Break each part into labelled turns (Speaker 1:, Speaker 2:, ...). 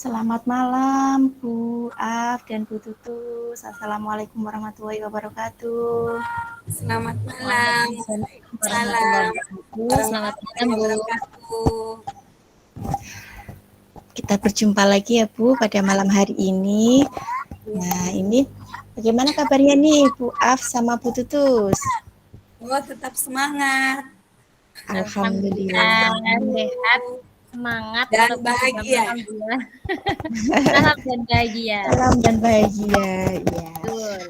Speaker 1: Selamat malam Bu Af dan Bu Tutus. Assalamualaikum warahmatullahi wabarakatuh.
Speaker 2: Selamat malam.
Speaker 3: Waalaikumsalam warahmatullahi
Speaker 2: Salam
Speaker 3: wabarakatuh. Selamat malam, Bu.
Speaker 2: wabarakatuh.
Speaker 1: Kita berjumpa lagi ya Bu pada malam hari ini. Nah ini bagaimana kabarnya nih Bu Af sama Bu Tutus?
Speaker 2: Oh, tetap semangat
Speaker 1: Alhamdulillah.
Speaker 3: Sehat, semangat,
Speaker 2: dan
Speaker 3: walaupun
Speaker 2: bahagia.
Speaker 3: alhamdulillah. Salam dan bahagia.
Speaker 1: Salam dan bahagia. Ya.
Speaker 3: Betul.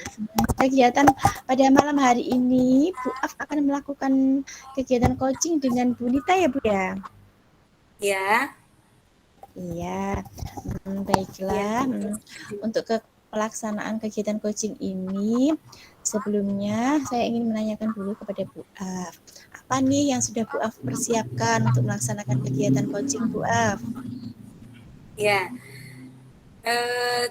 Speaker 1: Kegiatan pada malam hari ini Bu Af akan melakukan kegiatan coaching dengan Bu Nita ya Bu ya?
Speaker 2: Ya,
Speaker 1: Iya, baiklah. Untuk pelaksanaan kegiatan coaching ini, sebelumnya saya ingin menanyakan dulu kepada Bu Af. Apa nih yang sudah Bu Af persiapkan untuk melaksanakan kegiatan coaching Bu Af?
Speaker 2: ya.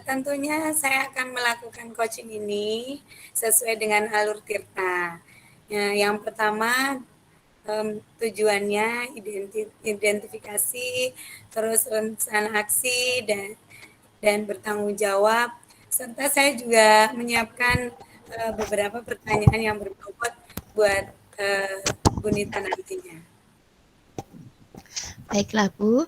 Speaker 2: Tentunya saya akan melakukan coaching ini sesuai dengan alur Tirta. Ya, yang pertama tujuannya identifikasi, terus rencana aksi dan bertanggung jawab. Serta saya juga menyiapkan beberapa pertanyaan yang berbobot buat Bu Nita nantinya.
Speaker 1: Baiklah Bu,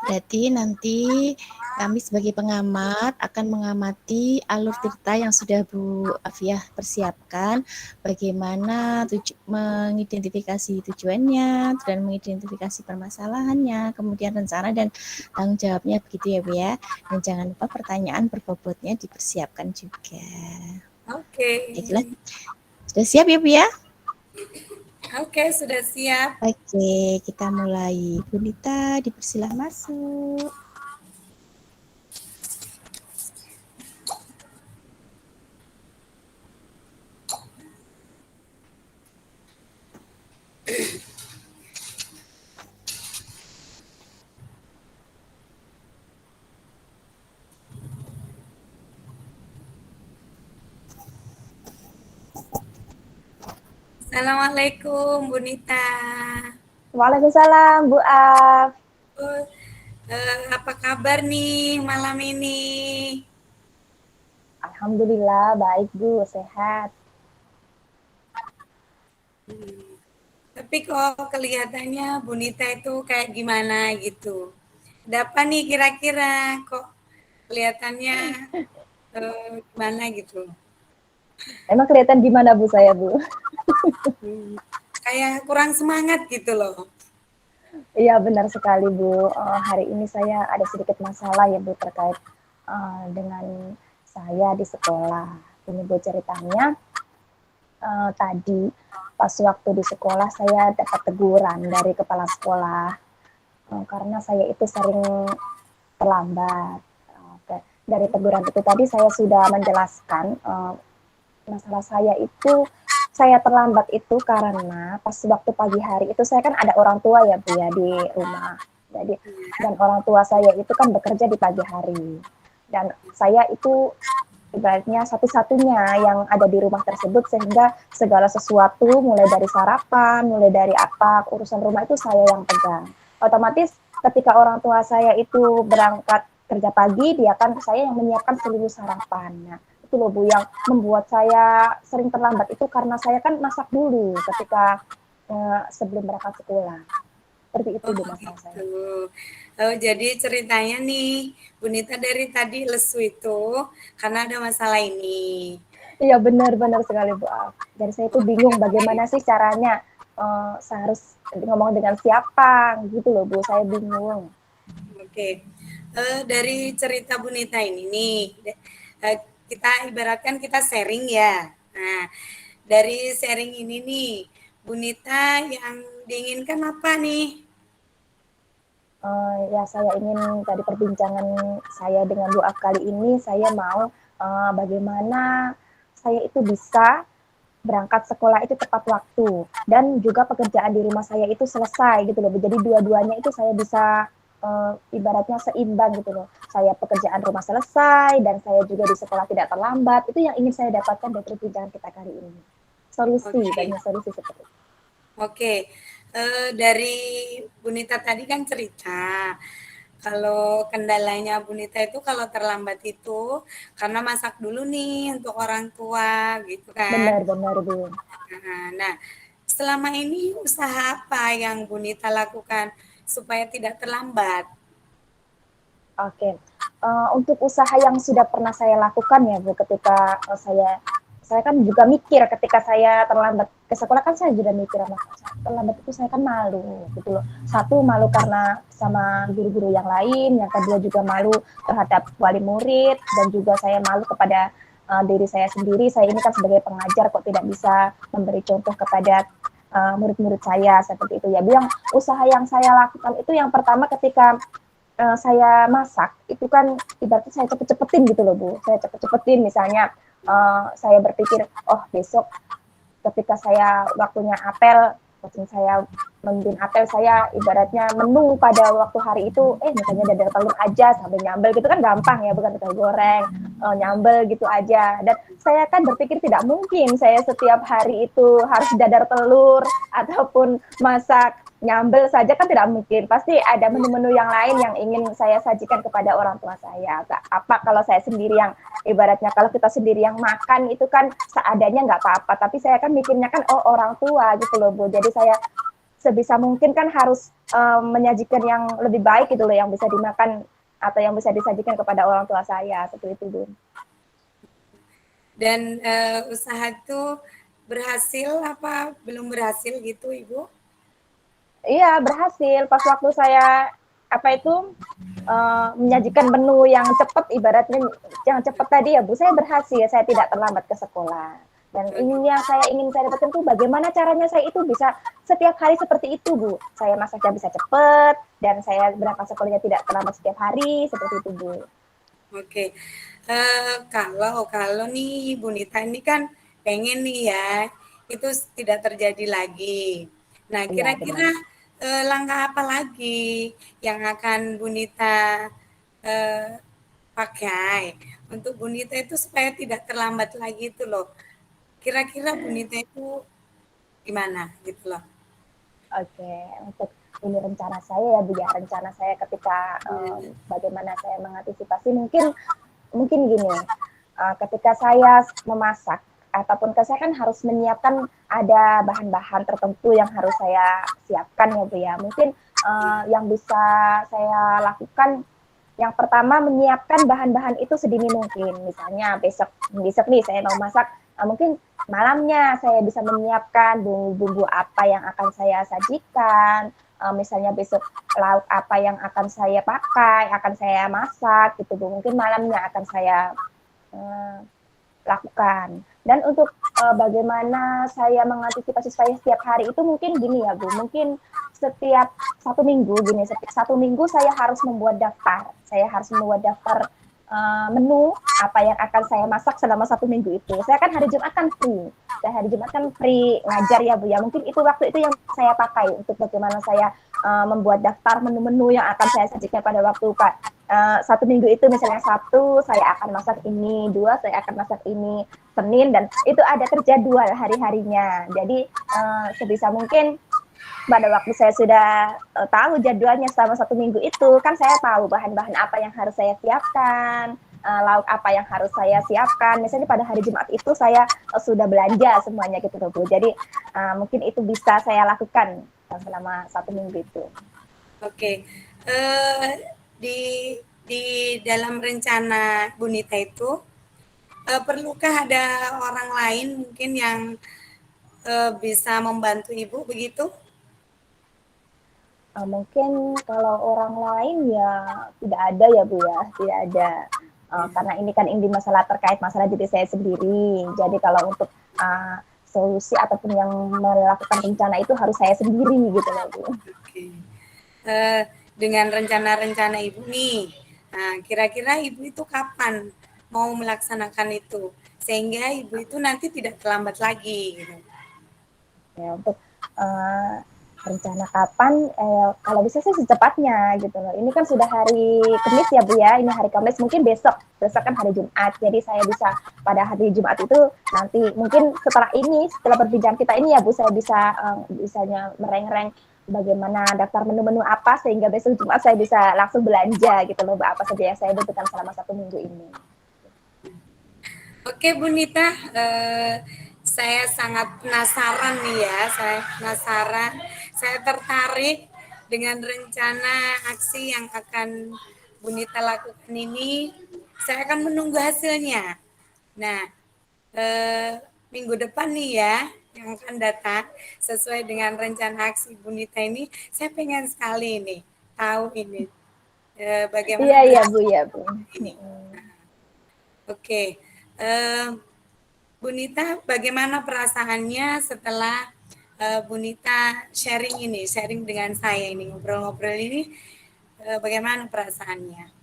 Speaker 1: berarti nanti kami sebagai pengamat akan mengamati alur tirta yang sudah Bu Afiyah persiapkan, bagaimana mengidentifikasi tujuannya dan mengidentifikasi permasalahannya, kemudian rencana dan tanggung jawabnya begitu ya Bu ya. Dan jangan lupa pertanyaan berbobotnya dipersiapkan juga.
Speaker 2: Oke.
Speaker 1: Baiklah, sudah siap ya Bu ya?
Speaker 2: Oke, sudah siap.
Speaker 1: Oke, kita mulai. Bu Nita dipersilah masuk.
Speaker 2: Assalamualaikum Bu Nita.
Speaker 4: Waalaikumsalam Bu Af.
Speaker 2: Apa kabar nih malam ini?
Speaker 4: Alhamdulillah baik Bu, sehat.
Speaker 2: Tapi kok kelihatannya Bu Nita itu kayak gimana gitu. Ada apa nih kira-kira kok kelihatannya gimana gitu.
Speaker 4: Emang kelihatan gimana Bu saya Bu?
Speaker 2: Kayak kurang semangat gitu loh.
Speaker 4: Iya benar sekali Bu. Hari ini saya ada sedikit masalah ya Bu terkait dengan saya di sekolah. Ini Bu ceritanya tadi pas waktu di sekolah saya dapat teguran dari kepala sekolah karena saya itu sering terlambat. Dari teguran itu tadi saya sudah menjelaskan masalah saya itu saya terlambat itu karena pas waktu pagi hari itu saya kan ada orang tua ya Bu ya di rumah. Jadi dan orang tua saya itu kan bekerja di pagi hari. Dan saya itu ibaratnya satu-satunya yang ada di rumah tersebut sehingga segala sesuatu mulai dari sarapan, mulai dari apa urusan rumah itu saya yang pegang. Otomatis ketika orang tua saya itu berangkat kerja pagi, dia kan saya yang menyiapkan seluruh sarapan. Nah, itu loh Bu yang membuat saya sering terlambat itu karena saya kan masak dulu ketika sebelum berangkat sekolah. Seperti itu Bu masalah saya.
Speaker 2: Jadi ceritanya nih, Bu Nita dari tadi lesu itu karena ada masalah ini.
Speaker 4: Iya benar-benar sekali Bu Af. Dan saya itu bingung bagaimana sih caranya saya harus ngomong dengan siapa gitu loh Bu, saya bingung.
Speaker 2: Oke, dari cerita Bu Nita ini nih, kita ibaratkan kita sharing ya. Nah, dari sharing ini nih, Bu Nita yang diinginkan apa nih?
Speaker 4: Ya saya ingin tadi perbincangan saya dengan Bu Af kali ini, saya mau bagaimana saya itu bisa berangkat sekolah itu tepat waktu dan juga pekerjaan di rumah saya itu selesai gitu loh. Jadi dua-duanya itu saya bisa ibaratnya seimbang gitu loh. Saya pekerjaan rumah selesai dan saya juga di sekolah tidak terlambat. Itu yang ingin saya dapatkan dari perbincangan kita kali ini. Solusi, banyak solusi seperti itu.
Speaker 2: Oke, dari Bu Nita tadi kan cerita Kalau kendalanya Bu Nita itu kalau terlambat itu karena masak dulu nih untuk orang tua gitu kan.
Speaker 4: Benar-benar Bu.
Speaker 2: Nah, selama ini usaha apa yang Bu Nita lakukan supaya tidak terlambat?
Speaker 4: Oke, untuk usaha yang sudah pernah saya lakukan ya Bu, ketika saya kan juga mikir ketika saya terlambat ke sekolah kan saya juga mikir anak terlambat itu saya kan malu gitu loh. Satu malu karena sama guru-guru yang lain, yang kedua juga malu terhadap wali murid dan juga saya malu kepada diri saya sendiri. Saya ini kan sebagai pengajar kok tidak bisa memberi contoh kepada murid-murid saya seperti itu ya. Yang usaha yang saya lakukan itu yang pertama ketika saya masak itu kan ibaratnya saya cepet-cepetin gitu loh Bu. Saya cepet-cepetin misalnya saya berpikir oh besok ketika saya waktunya apel, waktu saya memimpin apel saya ibaratnya menu pada waktu hari itu misalnya dadar telur aja sampai nyambel gitu kan gampang ya bukan telur goreng nyambel gitu aja dan saya kan berpikir tidak mungkin saya setiap hari itu harus dadar telur ataupun masak nyambel saja kan tidak mungkin pasti ada menu-menu yang lain yang ingin saya sajikan kepada orang tua saya apa kalau saya sendiri yang ibaratnya kalau kita sendiri yang makan itu kan seadanya nggak apa-apa tapi saya kan mikirnya kan oh orang tua gitu loh Bu jadi saya sebisa mungkin kan harus menyajikan yang lebih baik gitu loh yang bisa dimakan atau yang bisa disajikan kepada orang tua saya seperti itu Bu.
Speaker 2: Dan usaha itu berhasil apa belum berhasil gitu Ibu?
Speaker 4: Iya berhasil pas waktu saya menyajikan menu yang cepat ibaratnya yang cepat tadi ya Bu saya berhasil saya tidak terlambat ke sekolah dan ini yang saya ingin saya dapatkan tuh bagaimana caranya saya itu bisa setiap hari seperti itu Bu saya masaknya bisa cepat dan saya berangkat sekolahnya tidak terlambat setiap hari seperti itu Bu.
Speaker 2: Oke, kalau nih Bu Nita ini kan pengen nih ya itu tidak terjadi lagi. Nah
Speaker 4: Iya
Speaker 2: kira-kira
Speaker 4: benar.
Speaker 2: langkah apa lagi yang akan Bu Nita pakai untuk Bu Nita itu supaya tidak terlambat lagi itu loh. Kira-kira Bu Nita itu gimana gitu loh?
Speaker 4: Oke, untuk ini rencana saya ya Bu ya, rencana saya ketika bagaimana saya mengantisipasi mungkin gini, ketika saya memasak ataupun saya kan harus menyiapkan ada bahan-bahan tertentu yang harus saya siapkan ya Bu ya. Mungkin yang bisa saya lakukan yang pertama menyiapkan bahan-bahan itu sedini mungkin. Misalnya besok nih saya mau masak, mungkin malamnya saya bisa menyiapkan bumbu-bumbu apa yang akan saya sajikan. Misalnya besok lauk apa yang akan saya pakai, akan saya masak gitu Bu. Mungkin malamnya akan saya lakukan. Dan untuk bagaimana saya mengantisipasi supaya setiap hari itu mungkin gini ya Bu, mungkin setiap satu minggu saya harus membuat daftar. Saya harus membuat daftar menu apa yang akan saya masak selama satu minggu itu. Saya kan hari Jumat kan free. Saya hari Jumat kan free ngajar ya Bu ya. Mungkin itu waktu itu yang saya pakai untuk bagaimana saya membuat daftar menu-menu yang akan saya sajikan pada waktu satu minggu itu misalnya Sabtu saya akan masak ini, dua saya akan masak ini, Senin dan itu ada terjadwal hari-harinya. Jadi sebisa mungkin pada waktu saya sudah tahu jadwalnya selama satu minggu itu kan saya tahu bahan-bahan apa yang harus saya siapkan, lauk apa yang harus saya siapkan. Misalnya pada hari Jumat itu saya sudah belanja semuanya gitu loh Bu. Jadi mungkin itu bisa saya lakukan selama satu minggu itu.
Speaker 2: Oke, di dalam rencana Bu Nita itu perlukah ada orang lain mungkin yang bisa membantu Ibu begitu?
Speaker 4: Mungkin kalau orang lain ya tidak ada ya Bu ya, tidak ada. Karena ini kan masalah terkait masalah diri saya sendiri. Jadi kalau untuk solusi ataupun yang melakukan rencana itu harus saya sendiri gitu loh Bu.
Speaker 2: Oke. Dengan rencana-rencana Ibu nih, nah, kira-kira Ibu itu kapan mau melaksanakan itu sehingga Ibu itu nanti tidak terlambat lagi gitu.
Speaker 4: Ya untuk rencana kapan kalau bisa sih secepatnya gitu loh. Ini kan sudah hari Kamis ya Bu ya, ini hari Kamis mungkin besok kan hari Jumat. Jadi saya bisa pada hari Jumat itu nanti mungkin setelah berbincang kita ini ya Bu saya bisa misalnya mereng-reng bagaimana daftar menu-menu apa sehingga besok Jumat saya bisa langsung belanja gitu loh, apa saja yang saya butuhkan selama 1 minggu ini.
Speaker 2: Oke Bu Nita, saya sangat penasaran nih ya, saya tertarik dengan rencana aksi yang akan Bu Nita lakukan ini. Saya akan menunggu hasilnya. Nah, minggu depan nih ya, yang akan datang sesuai dengan rencana aksi Bu Nita ini, saya pengen sekali nih tahu ini bagaimana
Speaker 4: Iya Bu, iya Bu.
Speaker 2: ini. Oke, Bu Nita, bagaimana perasaannya setelah Bu Nita sharing dengan saya ini, ngobrol-ngobrol ini, bagaimana perasaannya?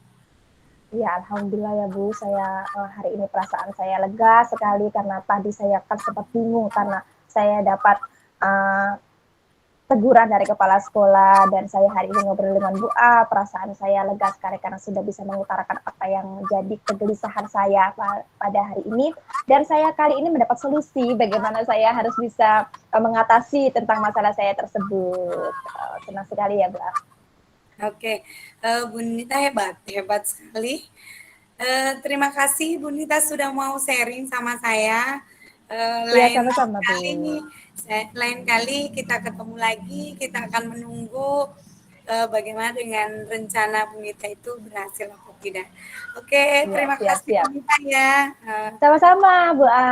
Speaker 4: Ya, alhamdulillah ya Bu, saya hari ini perasaan saya lega sekali karena tadi saya kan sempat bingung karena saya dapat teguran dari kepala sekolah dan saya hari ini ngobrol dengan Bu A, perasaan saya lega sekali karena sudah bisa mengutarakan apa yang jadi kegelisahan saya pada hari ini dan saya kali ini mendapat solusi bagaimana saya harus bisa mengatasi tentang masalah saya tersebut. Senang sekali ya Bu A.
Speaker 2: Oke, Bu Nita hebat sekali. Terima kasih Bu Nita sudah mau sharing sama saya.
Speaker 4: Iya, sama-sama Bu.
Speaker 2: Lain kali kita ketemu lagi, kita akan menunggu bagaimana dengan rencana Bu Nita itu berhasil atau tidak. Oke, terima kasih Bu Nita ya.
Speaker 4: Sama-sama Bu A.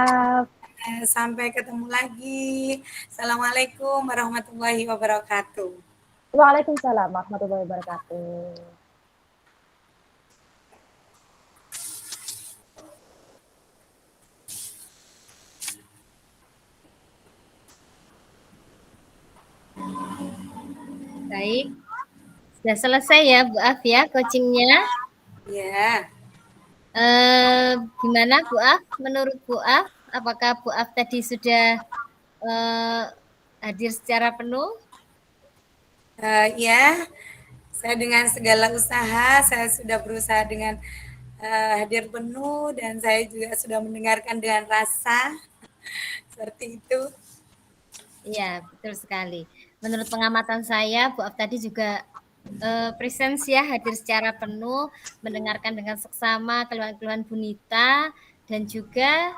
Speaker 2: Sampai ketemu lagi. Assalamualaikum warahmatullahi wabarakatuh.
Speaker 4: Waalaikumsalam warahmatullahi wabarakatuh.
Speaker 3: Baik, sudah selesai ya Bu Af ya coachingnya.
Speaker 2: Ya.
Speaker 3: Gimana Bu Af? Menurut Bu Af, apakah Bu Af tadi sudah hadir secara penuh?
Speaker 2: Ya, saya dengan segala usaha, saya sudah berusaha dengan hadir penuh dan saya juga sudah mendengarkan dengan rasa seperti itu.
Speaker 3: Iya, betul sekali. Menurut pengamatan saya, Bu Af tadi juga presence ya, hadir secara penuh, mendengarkan dengan seksama keluhan-keluhan Bu Nita, dan juga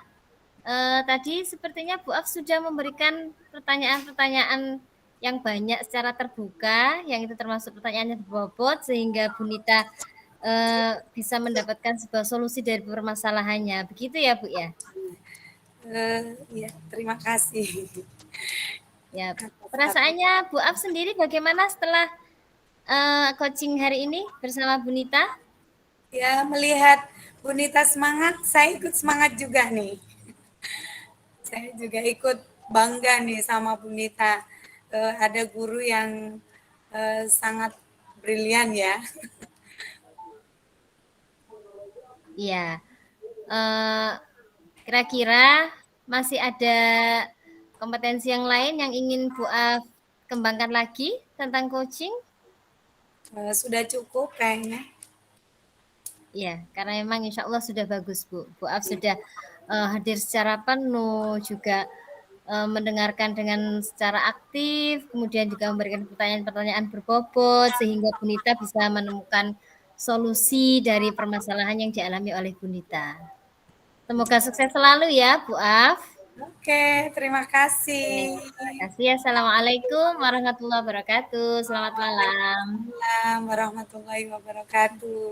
Speaker 3: tadi sepertinya Bu Af sudah memberikan pertanyaan-pertanyaan yang banyak secara terbuka, yang itu termasuk pertanyaan yang berbobot, sehingga Bu Nita bisa mendapatkan sebuah solusi dari permasalahannya. Begitu ya Bu ya?
Speaker 2: Ya, terima kasih.
Speaker 3: Ya, perasaannya Bu Af sendiri bagaimana setelah coaching hari ini bersama Bu Nita?
Speaker 2: Ya, melihat Bu Nita semangat, saya ikut semangat juga nih. Saya juga ikut bangga nih sama Bu Nita. Ada guru yang sangat brilian ya.
Speaker 3: Iya. Kira-kira masih ada kompetensi yang lain yang ingin Bu Af kembangkan lagi tentang coaching?
Speaker 2: Sudah cukup kayaknya.
Speaker 3: Iya, karena memang insya Allah sudah bagus Bu. Bu Af sudah hadir secara penuh, juga mendengarkan dengan secara aktif, kemudian juga memberikan pertanyaan-pertanyaan berbobot, sehingga Bu Nita bisa menemukan solusi dari permasalahan yang dialami oleh Bu Nita. Semoga sukses selalu ya Bu Af.
Speaker 2: Oke, terima kasih.
Speaker 3: Terima kasih. Assalamualaikum warahmatullahi wabarakatuh. Selamat malam.
Speaker 2: Waalaikumsalam warahmatullahi wabarakatuh.